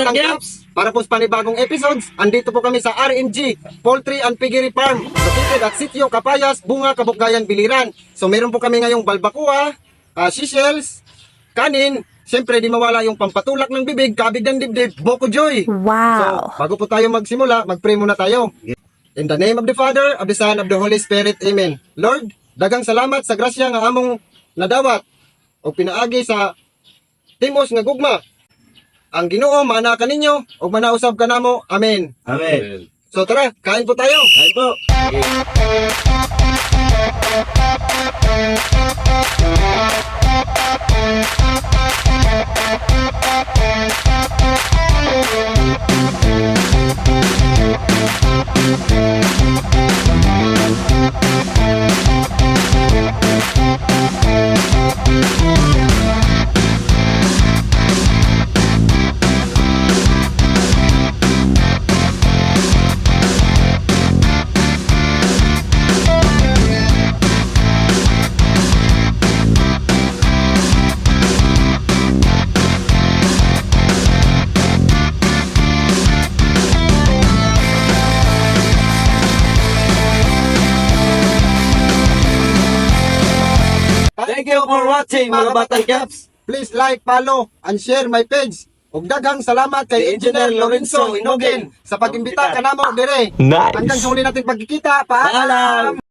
Batang Caps, para po sa panibagong episodes, andito po kami sa RMG, Poultry and Piggery Farm, located at Sitio Capayas, Bunga, Kabukgayan, Biliran. So meron po kami ngayong balbacoa, seashells, kanin, siyempre di mawala yung pampatulak ng bibig, kabig ng dibdib, Boko Joy. Wow. So bago po tayo magsimula, mag-pray muna tayo. In the name of the Father, of the Son, of the Holy Spirit, Amen. Lord, dagang salamat sa grasya nga among nadawat o pinaagi sa timos nga gugma. Ang Ginoo maanakan ninyo o manausab kanamo. Amen. Amen. So tara, kain po tayo. Kain po. Thank you for watching mga Batang Caps. Please like, follow, and share my page. Ug daghang salamat kay Engineer Lorenzo Inogen sa pag-imbita kanamo dire. Nice. Hanggang sa huli nating pagkikita. Paalam.